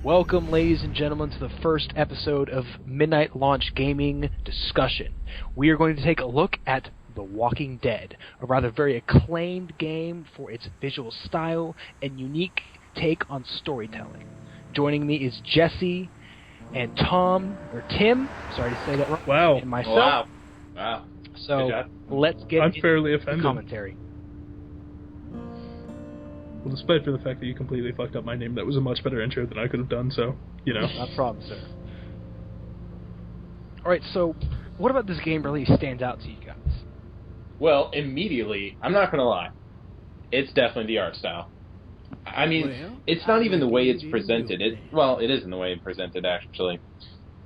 Welcome, ladies and gentlemen, to the first episode of Midnight Launch Gaming Discussion. We are going to take a look at The Walking Dead, a rather very acclaimed game for its visual style and unique take on storytelling. Joining me is Jesse and Tim, sorry to say that wrong, wow. and myself. Wow. So, let's get I'm into fairly the offended. commentary. Well, despite for the fact that you completely fucked up my name, that was a much better intro than I could have done, so, you know. Not a problem, sir. Alright, so, what about this game really stands out to you guys? Well, immediately, I'm not going to lie, it's definitely the art style. I mean, it's not even the way it's presented. It is in the way it's presented, actually.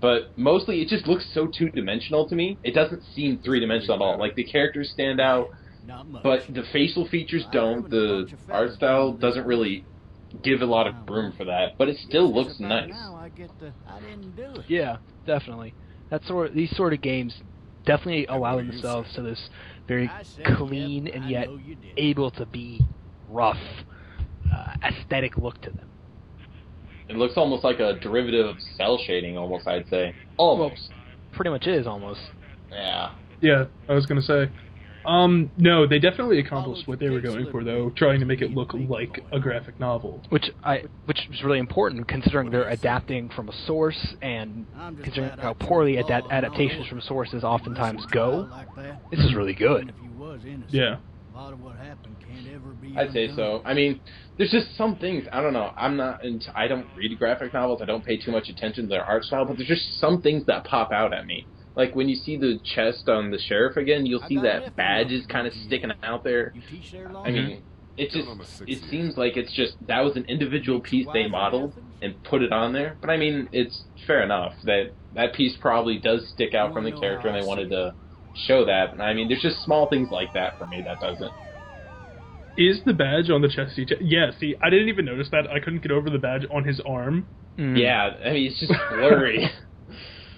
But mostly, it just looks so two-dimensional to me. It doesn't seem three-dimensional at all. Like, the characters stand out, but the facial features don't. The art style doesn't really give a lot of room for that, but it still looks nice. Yeah, definitely. These sort of games definitely allow themselves to this very clean and yet able to be rough aesthetic look to them. It looks almost like a derivative of cell shading, almost, I'd say. Almost. Well, pretty much is, almost. Yeah. Yeah, I was gonna say. No, they definitely accomplished what they were going for, though, trying to make it look like a graphic novel. Which is really important, considering they're adapting from a source, and considering how poorly adaptations from sources oftentimes go. This is really good. Yeah. I'd say so. I mean, there's just some things, I don't know, I don't read graphic novels, I don't pay too much attention to their art style, but there's just some things that pop out at me. Like, when you see the chest on the sheriff again, you'll see that badge is kind of sticking out there. I mean, it seems like it's just, that was an individual piece they modeled and put it on there. But I mean, it's fair enough that piece probably does stick out from the character and they wanted to show that. I mean, there's just small things like that for me that doesn't. Is the badge on the chest? Yeah, see, I didn't even notice that. I couldn't get over the badge on his arm. Yeah, I mean, it's just blurry.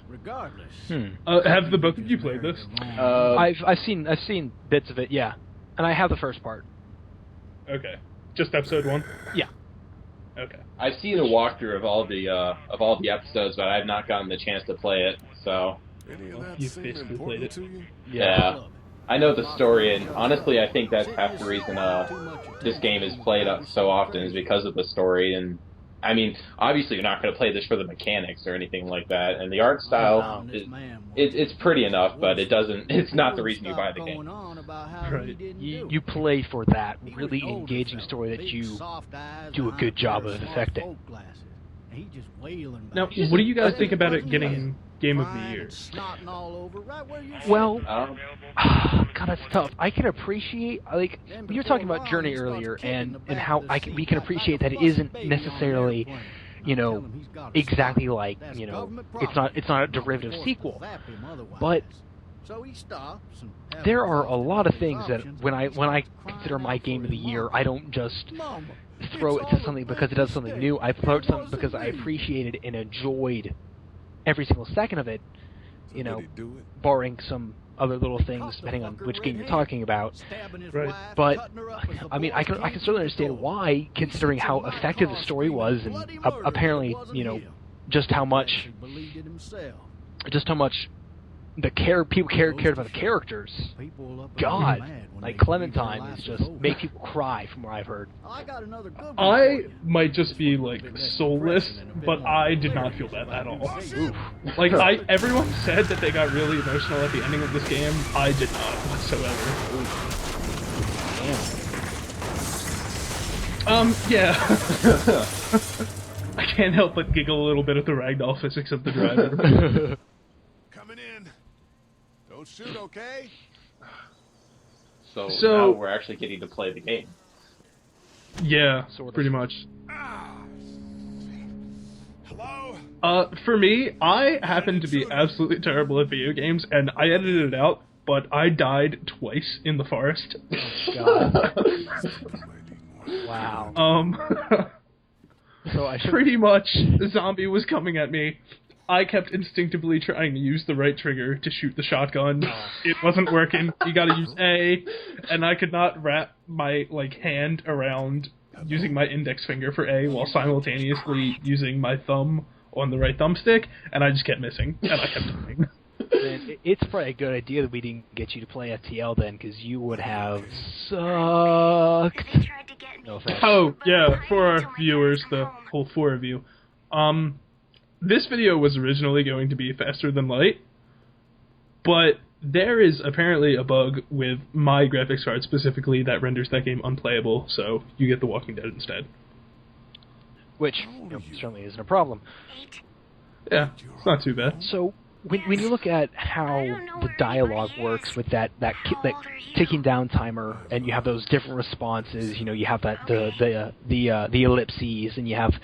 Regardless. Have the both of you played this? I've seen bits of it, yeah, and I have the first part. Okay, just episode 1. Yeah. Okay. I've seen a walkthrough of all the episodes, but I've not gotten the chance to play it. So. You've basically played it. Yeah. I know the story, and honestly, I think that's half the reason this game is played up so often is because of the story. And I mean, obviously, you're not going to play this for the mechanics or anything like that. And the art style, it's pretty enough, but it's not the reason you buy the game. Right. You play for that really engaging story that you do a good job of affecting. Now, what do you guys think about it getting Game of the Year? Well, God, that's tough. I can appreciate, like, you were talking about Journey earlier, and how we can appreciate that it isn't necessarily, exactly like, it's not a derivative sequel. But there are a lot of things that when I consider my Game of the Year, I don't just throw it to something because it does something new. I throw it to something because I appreciated and enjoyed every single second of it, barring some other little things depending on which game you're talking about. Right. But I mean, I can certainly understand why, considering how effective the story was, and apparently, just how much people cared about the characters. God, like Clementine is just make people cry from what I've heard. I might just be like soulless, but I did not feel that at all. Oof. Like everyone said that they got really emotional at the ending of this game. I did not whatsoever. Yeah. I can't help but giggle a little bit at the ragdoll physics of the driver. Coming in. Don't shoot, okay? So now we're actually getting to play the game. Yeah, Sort of. pretty much. Hello? For me, I happen to be absolutely terrible at video games, and I edited it out, but I died twice in the forest. God. Wow. So I should... Pretty much, the zombie was coming at me. I kept instinctively trying to use the right trigger to shoot the shotgun. It wasn't working. You gotta use A, and I could not wrap my, hand around using my index finger for A while simultaneously using my thumb on the right thumbstick, and I just kept missing, and I kept dying. Man, it's probably a good idea that we didn't get you to play FTL then, because you would have sucked. No offense. Oh, yeah, for our viewers, the whole 4 of you. This video was originally going to be faster than light, but there is apparently a bug with my graphics card specifically that renders that game unplayable, so you get The Walking Dead instead. Which certainly isn't a problem. Yeah, it's not too bad. So, when you look at how the dialogue works with that ticking down timer, and you have those different responses, you have that the ellipses, and you have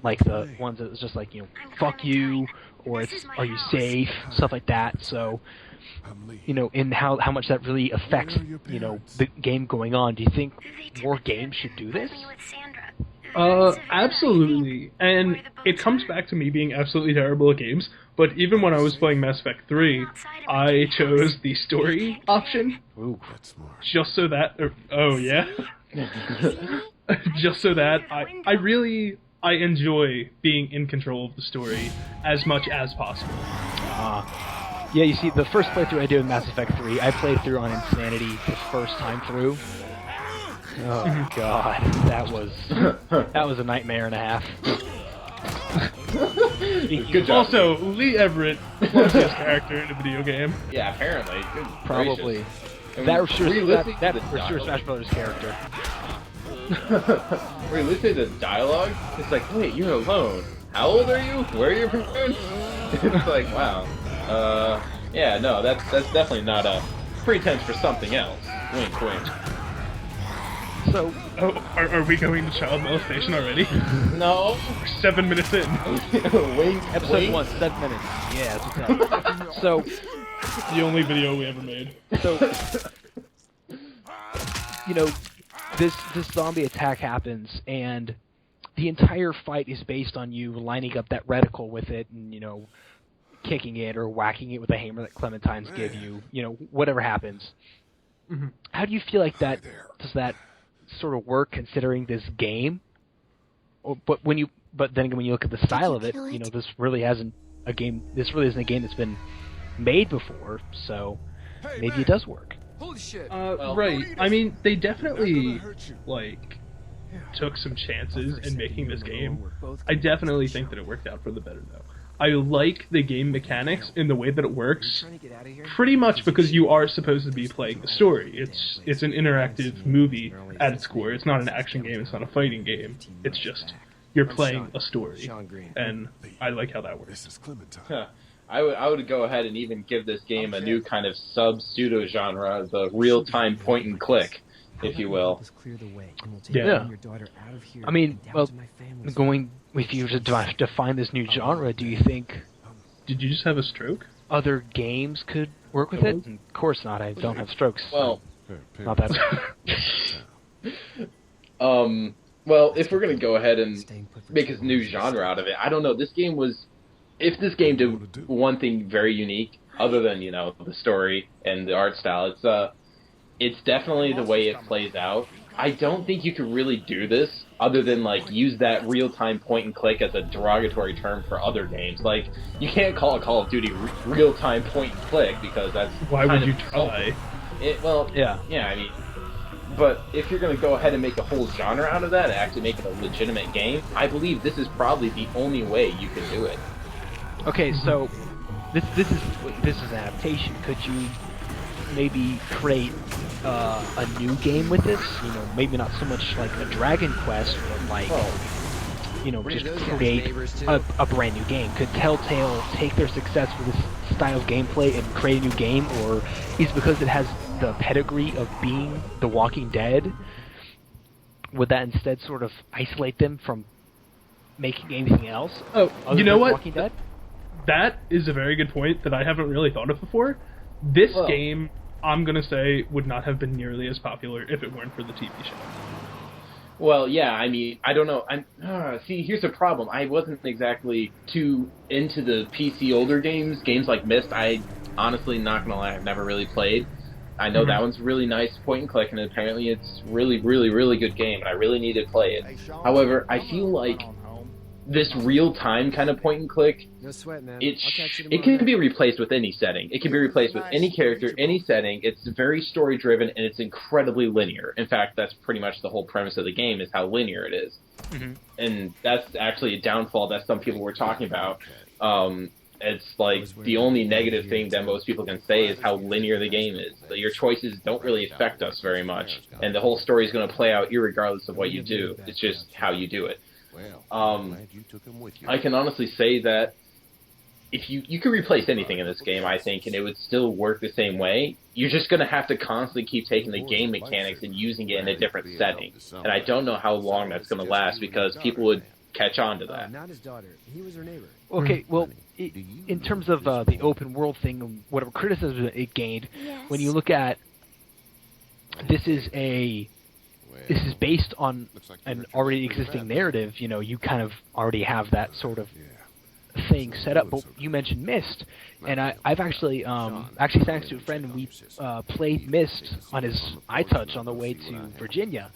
like the ones that's just like fuck you, or it's are you safe, stuff like that. So, in how much that really affects the game going on. Do you think more games should do this? Absolutely. And it comes back to me being absolutely terrible at games, but even when I was playing Mass Effect 3, I chose the story option. Ooh. Just so that... oh, yeah? Just so that I enjoy being in control of the story as much as possible. Yeah, you see, the first playthrough I did with Mass Effect 3, I played through on Insanity the first time through. Oh god, that was a nightmare and a half. Good job. Also, Lee Everett was his character in a video game. Yeah, apparently. Good Probably. gracious. That for Re-listening sure Smash Brothers character. We're listening to dialogue. It's like, wait, you're alone. How old are you? Where are your parents? It's like, wow. Yeah, no, that's definitely not a pretense for something else. Wink, wink. So, are we going to child molestation already? No. We're 7 minutes in. Wink, episode wink. 1, 7 minutes. Yeah, that's what's up. So, The only video we ever made. so, this zombie attack happens, and the entire fight is based on you lining up that reticle with it, and kicking it or whacking it with a hammer that Clementines give you. Whatever happens. Mm-hmm. How do you feel like that? Does that sort of work considering this game? But then again, when you look at the style of it, this really isn't a game that's been made before, so maybe it does work. Holy shit. Right. I mean, they definitely, took some chances in making this game. I definitely think that it worked out for the better, though. I like the game mechanics in the way that it works, pretty much because you are supposed to be playing the story. It's an interactive movie at its core. It's not an action game, it's not a fighting game. It's just, you're playing a story. And I like how that works. This is Clementine. Huh. I would go ahead and even give this game a new kind of sub-pseudo genre, the real-time point and click, if you will. Yeah. I mean, well, if you were to define this new genre, do you think Did you just have a stroke? other games could work with it? Of course not. I don't have strokes. Well, Not that. well, if we're gonna go ahead and make a new genre out of it, I don't know. This game was, if this game did one thing very unique, other than the story and the art style, it's definitely the way it plays out. I don't think you could really do this other than use that real-time point and click as a derogatory term for other games. You can't call it Call of Duty real-time point and click because that's Why would you try? Yeah. I mean, but if you're going to go ahead and make a whole genre out of that and actually make it a legitimate game, I believe this is probably the only way you can do it. Okay, so this is an adaptation. Could you maybe create a new game with this? Maybe not so much like a Dragon Quest, but just create a brand new game. Could TellTale take their success with this style of gameplay and create a new game, or is it because it has the pedigree of being The Walking Dead? Would that instead sort of isolate them from making anything else? Oh, you know what? Walking Dead? That is a very good point that I haven't really thought of before. This game, I'm going to say, would not have been nearly as popular if it weren't for the TV show. Well, yeah, I mean, I don't know. See, here's the problem. I wasn't exactly too into the PC older games like Myst. I honestly, not going to lie, I've never really played. I know that one's really nice point and click, and apparently it's really, really, really good game, and I really need to play it. However, I feel like this real-time kind of point and click, it can be replaced with any setting. It can be replaced with any character, any setting. It's very story-driven, and it's incredibly linear. In fact, that's pretty much the whole premise of the game, is how linear it is. And that's actually a downfall that some people were talking about. It's like the only negative thing that most people can say is how linear the game is. Your choices don't really affect us very much, and the whole story is going to play out irregardless of what you do. It's just how you do it. I can honestly say that if you could replace anything in this game, I think, and it would still work the same way. You're just going to have to constantly keep taking the game mechanics and using it in a different setting. And I don't know how long that's going to last, because people would catch on to that. Not his daughter. He was her neighbor. Okay, well, in terms of the open world thing and whatever criticism it gained, when you look at this is based on an already existing narrative, you know, you kind of already have that sort of thing set up. But you mentioned Myst, and I've actually thanks to a friend, we played Myst on his iTouch on the way to Virginia,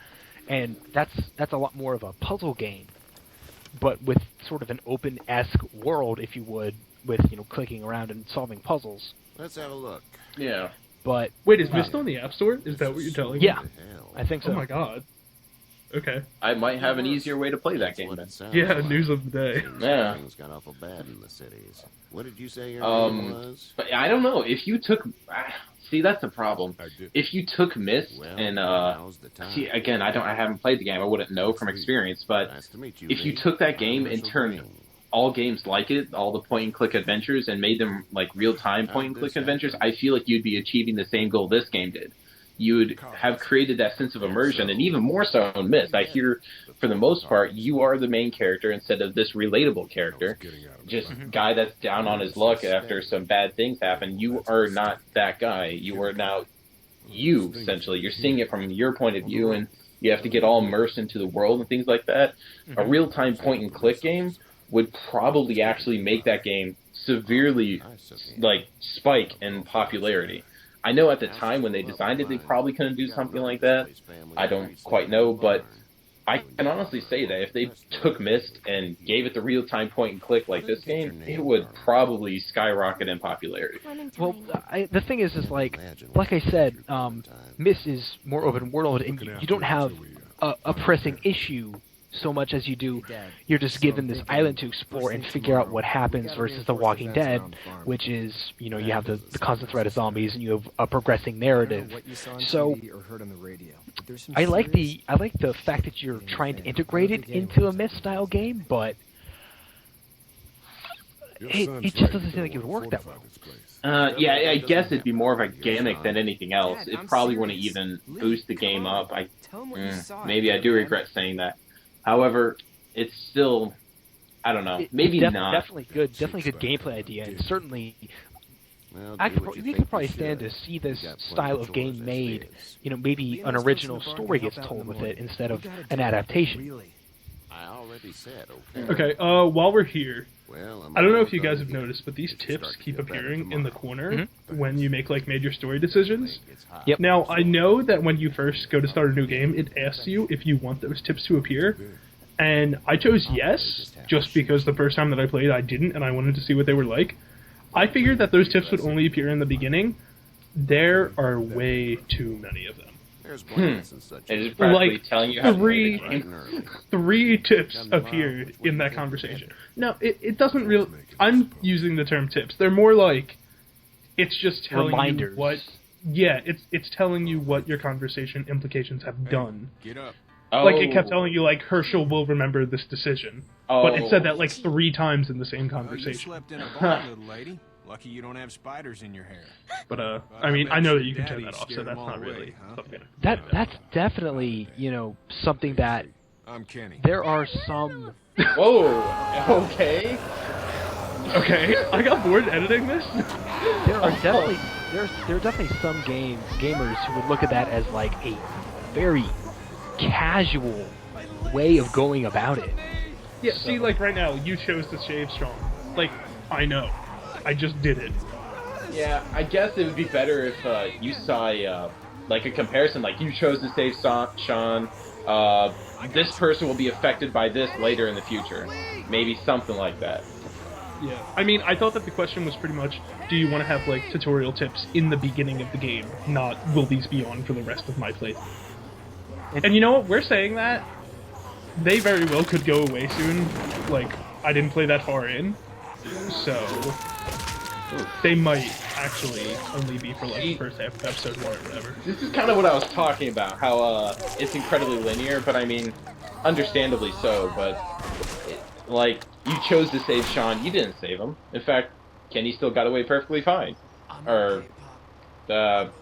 and that's a lot more of a puzzle game, but with sort of an open-esque world, if you would, with, you know, clicking around and solving puzzles. Let's have a look. Yeah. But wait, is Myst on the App Store? Is that what you're telling me? Yeah, I think so. Oh my god. Okay. I might have an easier way to play that game then. Yeah, news of the day. Yeah. Things got awful bad in the cities. What did you say your name was? But I don't know, if you took... See, that's the problem. If you took Myst and, see, again, I haven't played the game, I wouldn't know from experience, but if you took that game and turned all games like it, all the point-and-click adventures, and made them, like, real-time point-and-click adventures, I feel like you'd be achieving the same goal this game did. You would have created that sense of immersion, and even more so in Myst. I hear, for the most part, you are the main character instead of this relatable character. Just guy that's down on his luck after some bad things happen. You are not that guy. You are now you, essentially. You're seeing it from your point of view, and you have to get all immersed into the world and things like that. A real-time point-and-click game would probably actually make that game severely, like, spike in popularity. I know at the time when they designed it, they probably couldn't do something like that. I don't quite know, but I can honestly say that if they took Myst and gave it the real-time point-and-click like this game, it would probably skyrocket in popularity. Well, the thing is like I said, Myst is more open world, and you don't have a pressing issue so much as you do. You're just given this island to explore and figure out what happens, versus The Walking Dead, which is, you know, you have the constant threat of zombies and you have a progressing narrative. So I like the fact that you're trying to integrate it into a Myst style game, but it just doesn't seem like it would work that well. Yeah, I guess it'd be more of a gimmick than anything else. It probably wouldn't even boost the game up. Maybe I do regret saying that. However, it's still, I don't know, maybe not. Definitely good gameplay idea, and certainly, we could probably stand to see this style of game made. You know, maybe an original story gets told with it instead of an adaptation. I already said Okay, while we're here, I don't know if you guys have noticed, but these tips keep appearing in the corner when you make, like, major story decisions. Yep. Now, I know that when you first go to start a new game, it asks you if you want those tips to appear, and I chose yes, just because the first time that I played I didn't, and I wanted to see what they were like. I figured that those tips would only appear in the beginning. There are way too many of them. It is practically telling you how three tips appeared in that conversation. Now, it doesn't really... I'm using the term tips. They're more like... It's just telling reminders. You what... Yeah, it's telling you what your conversation implications have done. Get up. Like, it kept telling you, like, Herschel will remember this decision. But it said that, like, 3 times in the same conversation. You slept in a barn, little lady. Lucky you don't have spiders in your hair. But, I mean, I know that you can turn that off, so that's not really something. That's definitely, you know, something that... I'm Kenny. There are some... Whoa! Okay. Okay, I got bored editing this. There are definitely some gamers who would look at that as, like, a very casual way of going about it. Yeah, see, like, right now, you chose to shave strong. Like, I know. I just did it. Yeah, I guess it would be better if you saw like a comparison, like you chose to save Sean. This person will be affected by this later in the future. Maybe something like that. Yeah. I mean, I thought that the question was pretty much, do you want to have, like, tutorial tips in the beginning of the game, not will these be on for the rest of my playthrough? And you know what? We're saying that. They very well could go away soon. Like, I didn't play that far in. So, they might actually only be for, like, the first half of episode 1 or whatever. This is kind of what I was talking about, how it's incredibly linear, but I mean, understandably so, but, like, you chose to save Sean, you didn't save him. In fact, Kenny still got away perfectly fine. Or, Duck.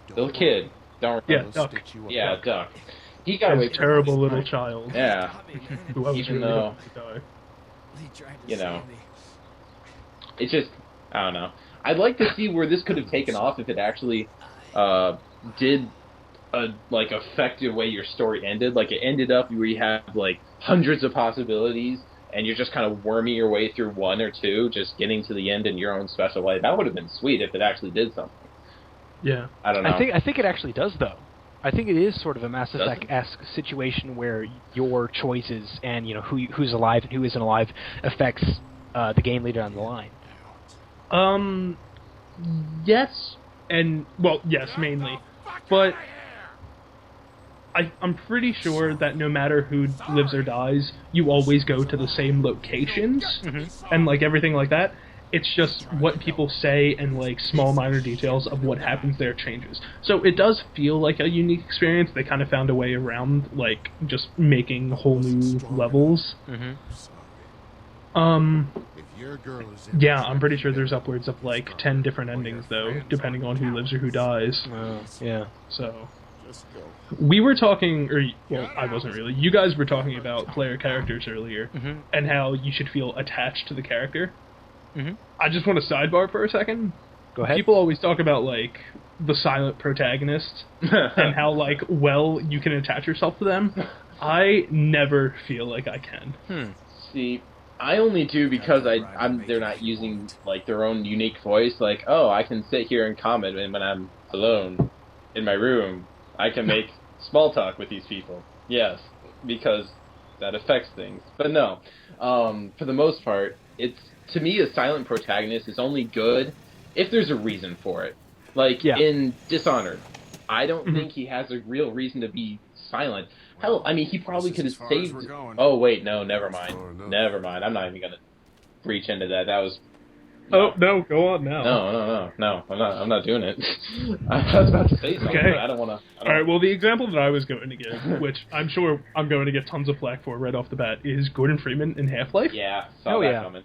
the little kid. Don't remember. Yeah, Duck. Yeah, Duck. He got away perfectly terrible fine. little child. Yeah. Who I was Even really though, hoping to die. you know, it's just, I don't know. I'd like to see where this could have taken off if it actually did like affect the way your story ended. Like it ended up where you have like hundreds of possibilities and you're just kind of worming your way through one or two, just getting to the end in your own special way. That would have been sweet if it actually did something. Yeah. I don't know. I think it actually does, though. I think it is sort of a Mass Effect-esque situation where your choices and who's alive and who isn't alive affects the game later down the line. Yes, and well, yes, mainly, but I'm pretty sure that no matter who lives or dies, you always go to the same locations, and like everything like that. It's just what people say and like small minor details of what happens there changes. So it does feel like a unique experience. They kind of found a way around like just making whole new levels. Yeah, I'm pretty sure there's upwards of like 10 different endings though, depending on who lives or who dies. Yeah. So we were talking, or well, I wasn't really. You guys were talking about player characters earlier, and how you should feel attached to the character. I just want to sidebar for a second. Go ahead. People always talk about like the silent protagonist and how like well you can attach yourself to them. I never feel like I can. See, I only do because they're not using like their own unique voice. Like, oh, I can sit here and comment, and when I'm alone in my room, I can make small talk with these people. Yes, because that affects things. But no, for the most part, to me, a silent protagonist is only good if there's a reason for it. Like in Dishonored, I don't think he has a real reason to be silent. Hell, I mean, he probably could have saved... Oh, wait, no, never mind. Never mind. I'm not even going to reach into that. That was... Oh, no, go on now. No, I'm not doing it. I was about to say something, but I don't want to... Alright, well, the example that I was going to give, which I'm sure I'm going to get tons of flack for right off the bat, is Gordon Freeman in Half-Life. Yeah, saw that coming.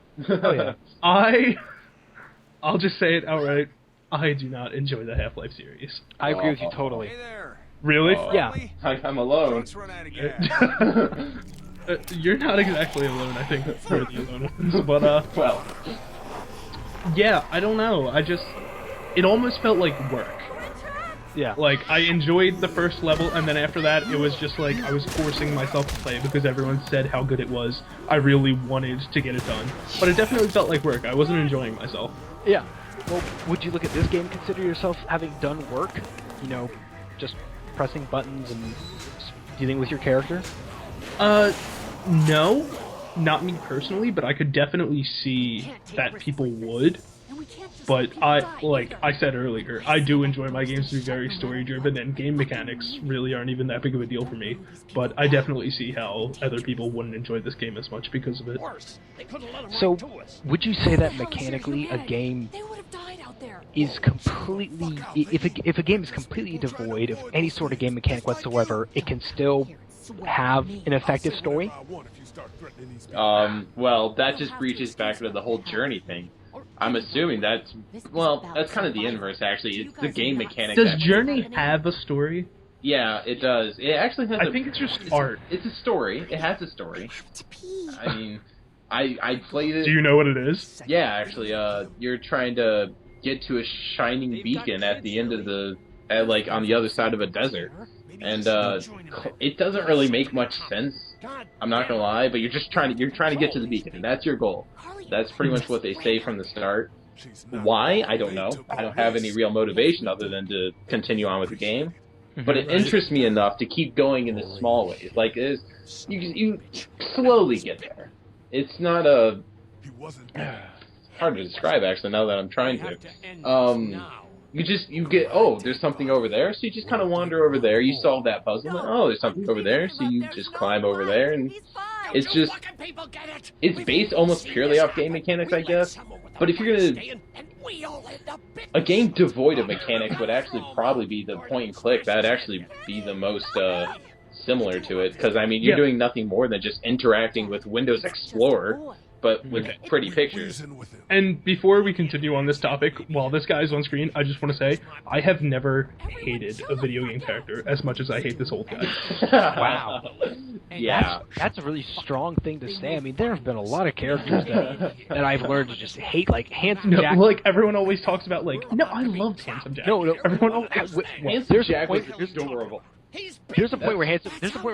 I'll just say it outright. I do not enjoy the Half-Life series. I agree with you totally. Hey there. Really? Yeah. I'm alone. Run out of gas. You're not exactly alone, I think. You're the alone ones, but, well... Yeah, I don't know. It almost felt like work. Yeah. Like, I enjoyed the first level, and then after that, it was just like I was forcing myself to play because everyone said how good it was. I really wanted to get it done. But it definitely felt like work. I wasn't enjoying myself. Yeah. Well, would you look at this game, consider yourself having done work? Just pressing buttons and dealing with your character? No. Not me personally, but I could definitely see that people would. But like I said earlier, I do enjoy my games to be very story-driven, and game mechanics really aren't even that big of a deal for me. But I definitely see how other people wouldn't enjoy this game as much because of it. So, would you say that mechanically a game is completely... If a game is completely devoid of any sort of game mechanic whatsoever, it can still have an effective story? Well, that just reaches back to the whole journey thing. I'm assuming that's kind of the inverse, actually. It's the game mechanic. Does Journey have a story? Yeah, it does. It actually has I think it's just art. It's a story. It has a story. I mean, I played it... Do you know what it is? Yeah, actually, you're trying to get to a shining beacon at the end of like, on the other side of a desert. And, it doesn't really make much sense, I'm not gonna lie, but you're trying to get to the beacon, and that's your goal. That's pretty much what they say from the start. Why? I don't know. I don't have any real motivation other than to continue on with the game. But it interests me enough to keep going in the small ways. Like, you slowly get there. It's not a... hard to describe, actually, now that I'm trying to. You get, oh, there's something over there, so you just kind of wander over there, you solve that puzzle, and, oh, there's something over there, so you just climb over there, and it's just, it's based almost purely off game mechanics, I guess, but if you're gonna, a game devoid of mechanics would actually probably be the point and click. That'd actually be the most, similar to it, because, I mean, you're doing nothing more than just interacting with Windows Explorer, but with pretty pictures. And before we continue on this topic, while this guy's on screen, I just want to say, I have never hated a video game character as much as I hate this old guy. Wow. Yeah. That's a really strong thing to say. I mean, there have been a lot of characters that I've learned to just hate, like Handsome Jack. Like, everyone always talks about, like, no, I loved Handsome Jack. No, Everyone Handsome Jack was adorable. There's a point where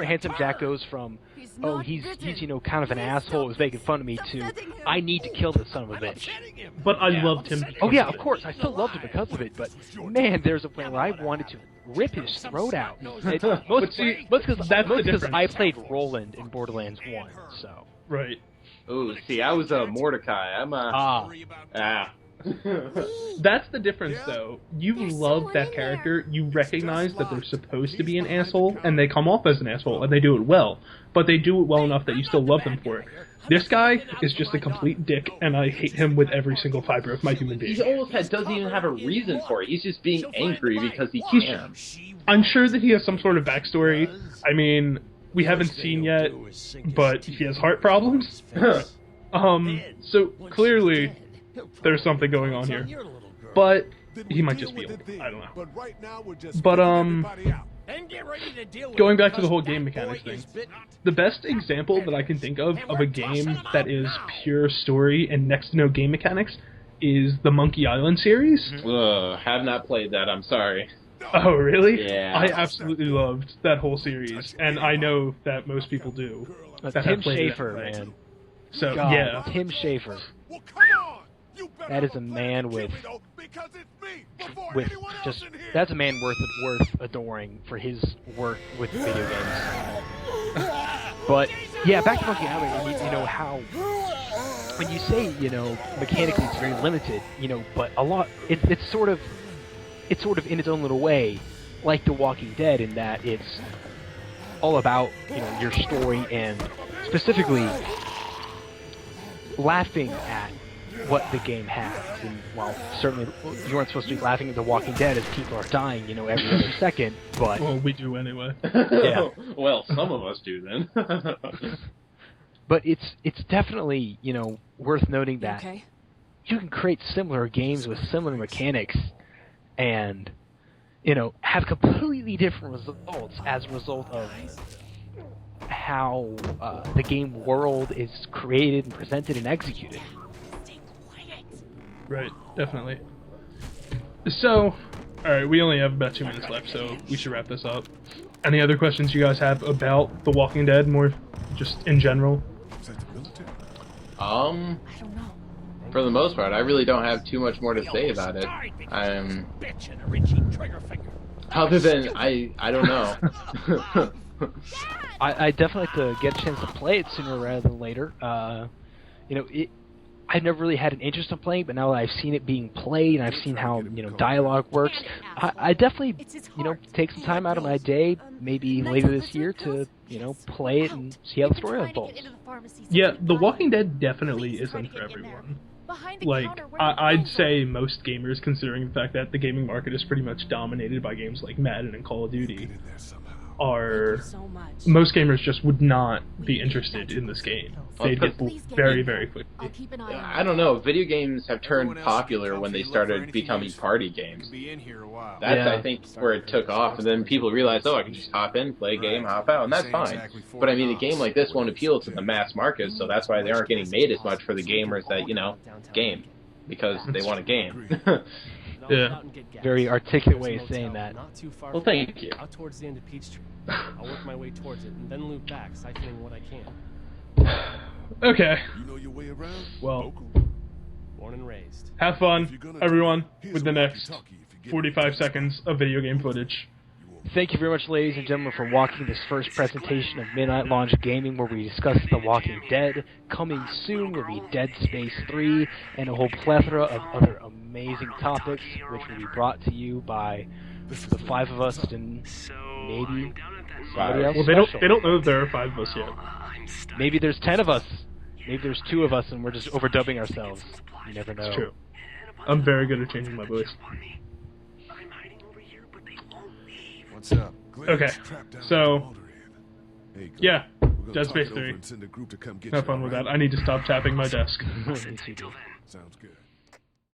Handsome Jack goes from, oh, he's you know, kind of an asshole who's making fun of me, to I need to kill this son of a bitch. But I loved him. Oh yeah, of course, I still loved him because of it. But man, there's a point where I wanted to rip his throat out. Mostly because I played Roland in Borderlands 1, so. Right. Oh, see, I was a Mordecai. I'm a That's the difference, though. You love that character, you recognize that they're supposed to be an asshole, and they come off as an asshole, and they do it well. But they do it well enough that you still love them for it. This guy is just a complete dick, and I hate him with every single fiber of my human being. He almost doesn't even have a reason for it. He's just being angry because he can. I'm sure that he has some sort of backstory. I mean, we haven't seen yet, but he has heart problems. So clearly there's something going on here. But he might just be old. I don't know. But, going back to the whole game mechanics thing, the best example that I can think of a game that is pure story and next to no game mechanics is the Monkey Island series. Have not played that, I'm sorry. Oh, really? Yeah. I absolutely loved that whole series, and I know that most people do. Tim Schafer, man. So, God, yeah. Tim Schafer. That is a man with just, that's a man worth adoring for his work with video games. But yeah, back to Monkey Island, you know how when you say, you know, mechanically it's very limited, you know, but a lot it's sort of in its own little way like The Walking Dead, in that it's all about, you know, your story and specifically laughing at what the game has. And while certainly you weren't supposed to be laughing at The Walking Dead as people are dying, you know, every other second, but... Well, we do anyway. Yeah. Well, some of us do then. But it's definitely, you know, worth noting that you can create similar games with similar mechanics and, you know, have completely different results as a result of how the game world is created and presented and executed. Right, definitely. So, alright, we only have about 2 minutes left, so we should wrap this up. Any other questions you guys have about The Walking Dead, more just in general? For the most part, I really don't have too much more to say about it. Other than, I don't know. I definitely like to get a chance to play it sooner rather than later. You know, I've never really had an interest in playing, but now that I've seen it being played and I've seen how, you know, dialogue works, I definitely, you know, take some time out of my day, maybe later this year, to, you know, play it and see how the story unfolds. Yeah, The Walking Dead definitely isn't for everyone. Like, I'd say most gamers, considering the fact that the gaming market is pretty much dominated by games like Madden and Call of Duty, most gamers just would not be interested in this game. They'd get bored very, very quickly. I don't know. Video games have turned popular when they started becoming party games. That's, I think, where it took off. And then people realized, oh, I can just hop in, play a game, hop out, and that's fine. But I mean, a game like this won't appeal to the mass market, so that's why they aren't getting made as much for the gamers that, you know, game. Because they want a game. Yeah. Very articulate way of saying that. Well, thank you. Out towards the end of Peachtree. I'll work my way towards it and then loop back, siphoning what I can. Okay. You know your way around? Well, Born and raised. Have fun, everyone, with the next 45 seconds of video game footage. Thank you very much, ladies and gentlemen, for watching this first presentation of Midnight Launch Gaming, where we discuss The Walking Dead. Coming soon will be Dead Space 3 and a whole plethora of other amazing topics, which will be brought to you by the 5 of us and maybe somebody else. Well, they don't know that there are 5 of us yet. Maybe there's 10 of us. Maybe there's 2 of us and we're just overdubbing ourselves. You never know. It's true. I'm very good at changing my voice. What's up? Okay, so yeah, Dead Space 3. Have fun with that. I need to stop tapping my desk. Sounds good.